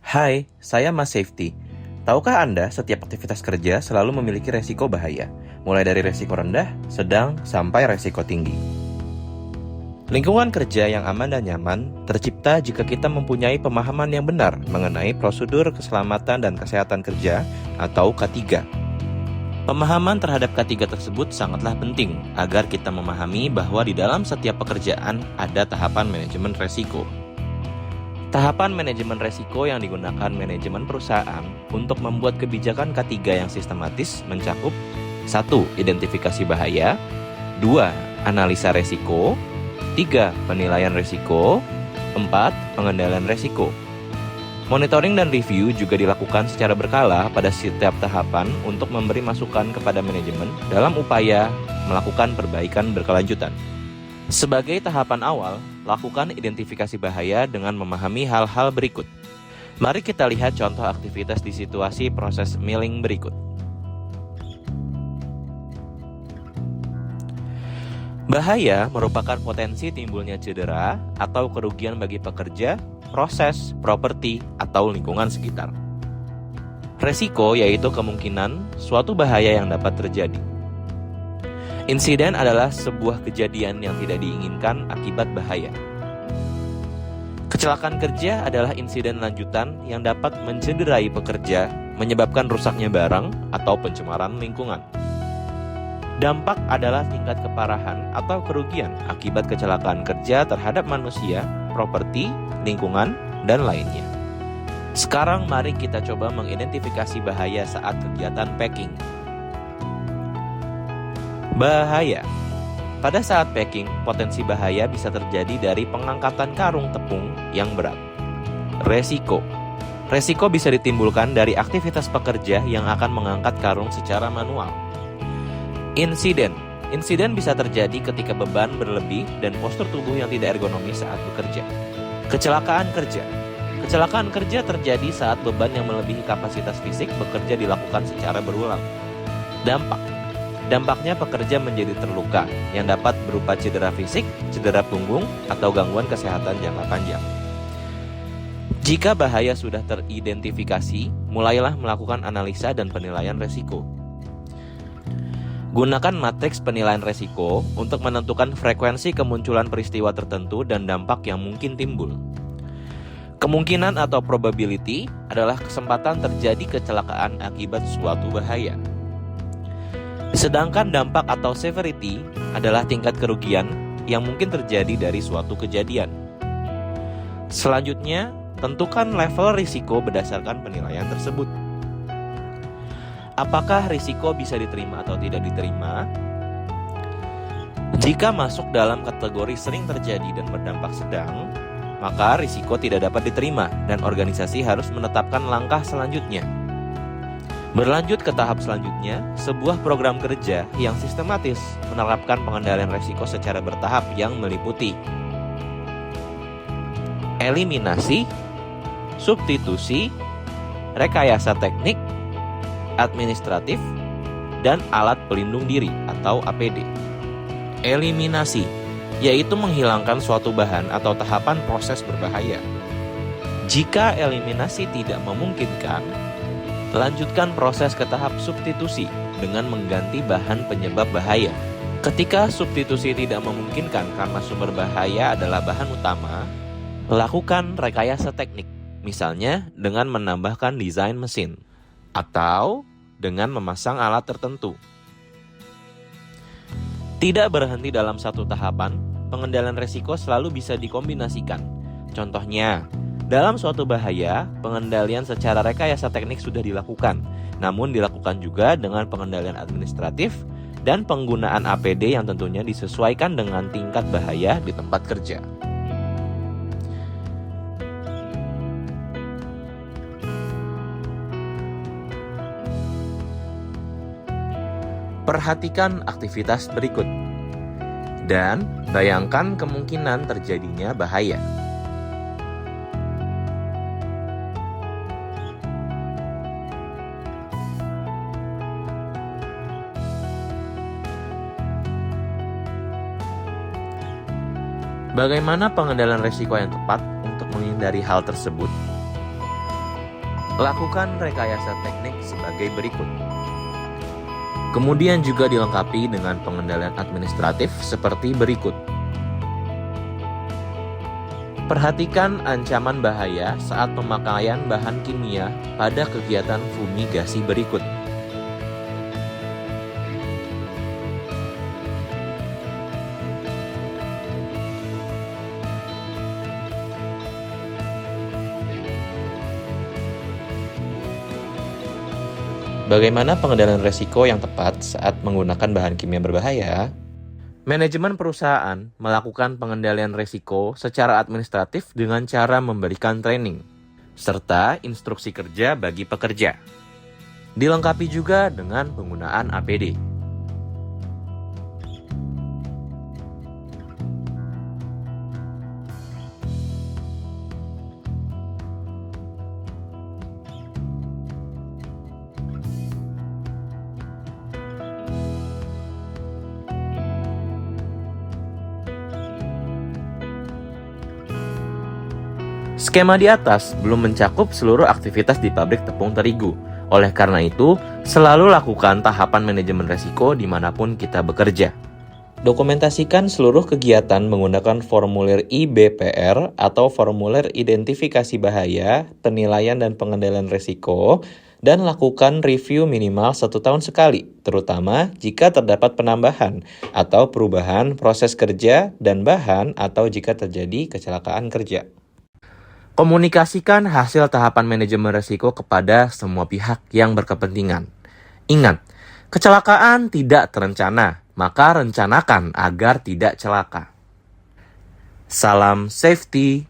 Hai, saya Mas Safety. Tahukah Anda setiap aktivitas kerja selalu memiliki resiko bahaya, mulai dari resiko rendah, sedang, sampai resiko tinggi. Lingkungan kerja yang aman dan nyaman tercipta jika kita mempunyai pemahaman yang benar mengenai prosedur keselamatan dan kesehatan kerja atau K3. Pemahaman terhadap K3 tersebut sangatlah penting agar kita memahami bahwa di dalam setiap pekerjaan ada tahapan manajemen resiko. Tahapan manajemen resiko yang digunakan manajemen perusahaan untuk membuat kebijakan K3 yang sistematis mencakup 1. Identifikasi bahaya 2. Analisa resiko 3. Penilaian resiko 4. Pengendalian resiko. Monitoring dan review juga dilakukan secara berkala pada setiap tahapan untuk memberi masukan kepada manajemen dalam upaya melakukan perbaikan berkelanjutan. Sebagai tahapan awal, lakukan identifikasi bahaya dengan memahami hal-hal berikut. Mari kita lihat contoh aktivitas di situasi proses milling berikut. Bahaya merupakan potensi timbulnya cedera atau kerugian bagi pekerja, proses, properti, atau lingkungan sekitar. Resiko yaitu kemungkinan suatu bahaya yang dapat terjadi. Insiden adalah sebuah kejadian yang tidak diinginkan akibat bahaya. Kecelakaan kerja adalah insiden lanjutan yang dapat mencederai pekerja, menyebabkan rusaknya barang atau pencemaran lingkungan. Dampak adalah tingkat keparahan atau kerugian akibat kecelakaan kerja terhadap manusia, properti, lingkungan, dan lainnya. Sekarang mari kita coba mengidentifikasi bahaya saat kegiatan packing. Bahaya. Pada saat packing, potensi bahaya bisa terjadi dari pengangkatan karung tepung yang berat. Resiko. Resiko bisa ditimbulkan dari aktivitas pekerja yang akan mengangkat karung secara manual. Insiden. Insiden bisa terjadi ketika beban berlebih dan postur tubuh yang tidak ergonomis saat bekerja. Kecelakaan kerja. Kecelakaan kerja terjadi saat beban yang melebihi kapasitas fisik bekerja dilakukan secara berulang. Dampak. Dampaknya pekerja menjadi terluka yang dapat berupa cedera fisik, cedera punggung, atau gangguan kesehatan jangka panjang. Jika bahaya sudah teridentifikasi, mulailah melakukan analisa dan penilaian resiko. Gunakan matriks penilaian resiko untuk menentukan frekuensi kemunculan peristiwa tertentu dan dampak yang mungkin timbul. Kemungkinan atau probability adalah kesempatan terjadi kecelakaan akibat suatu bahaya. Sedangkan dampak atau severity adalah tingkat kerugian yang mungkin terjadi dari suatu kejadian. Selanjutnya, tentukan level risiko berdasarkan penilaian tersebut. Apakah risiko bisa diterima atau tidak diterima? Jika masuk dalam kategori sering terjadi dan berdampak sedang, maka risiko tidak dapat diterima dan organisasi harus menetapkan langkah selanjutnya. Berlanjut ke tahap selanjutnya, sebuah program kerja yang sistematis menerapkan pengendalian risiko secara bertahap yang meliputi eliminasi, substitusi, rekayasa teknik, administratif, dan alat pelindung diri atau APD. Eliminasi, yaitu menghilangkan suatu bahan atau tahapan proses berbahaya. Jika eliminasi tidak memungkinkan, lanjutkan proses ke tahap substitusi dengan mengganti bahan penyebab bahaya. Ketika substitusi tidak memungkinkan karena sumber bahaya adalah bahan utama, lakukan rekayasa teknik, misalnya dengan menambahkan desain mesin atau dengan memasang alat tertentu. Tidak berhenti dalam satu tahapan, pengendalian risiko selalu bisa dikombinasikan. Contohnya, dalam suatu bahaya, pengendalian secara rekayasa teknik sudah dilakukan, namun dilakukan juga dengan pengendalian administratif dan penggunaan APD yang tentunya disesuaikan dengan tingkat bahaya di tempat kerja. Perhatikan aktivitas berikut dan bayangkan kemungkinan terjadinya bahaya. Bagaimana pengendalian risiko yang tepat untuk menghindari hal tersebut? Lakukan rekayasa teknik sebagai berikut. Kemudian juga dilengkapi dengan pengendalian administratif seperti berikut. Perhatikan ancaman bahaya saat pemakaian bahan kimia pada kegiatan fumigasi berikut. Bagaimana pengendalian risiko yang tepat saat menggunakan bahan kimia berbahaya? Manajemen perusahaan melakukan pengendalian risiko secara administratif dengan cara memberikan training, serta instruksi kerja bagi pekerja. Dilengkapi juga dengan penggunaan APD. Skema di atas belum mencakup seluruh aktivitas di pabrik tepung terigu. Oleh karena itu, selalu lakukan tahapan manajemen risiko dimanapun kita bekerja. Dokumentasikan seluruh kegiatan menggunakan formulir IBPR atau formulir identifikasi bahaya, penilaian dan pengendalian risiko, dan lakukan review minimal 1 tahun sekali, terutama jika terdapat penambahan atau perubahan proses kerja dan bahan atau jika terjadi kecelakaan kerja. Komunikasikan hasil tahapan manajemen risiko kepada semua pihak yang berkepentingan. Ingat, kecelakaan tidak terencana, maka rencanakan agar tidak celaka. Salam safety.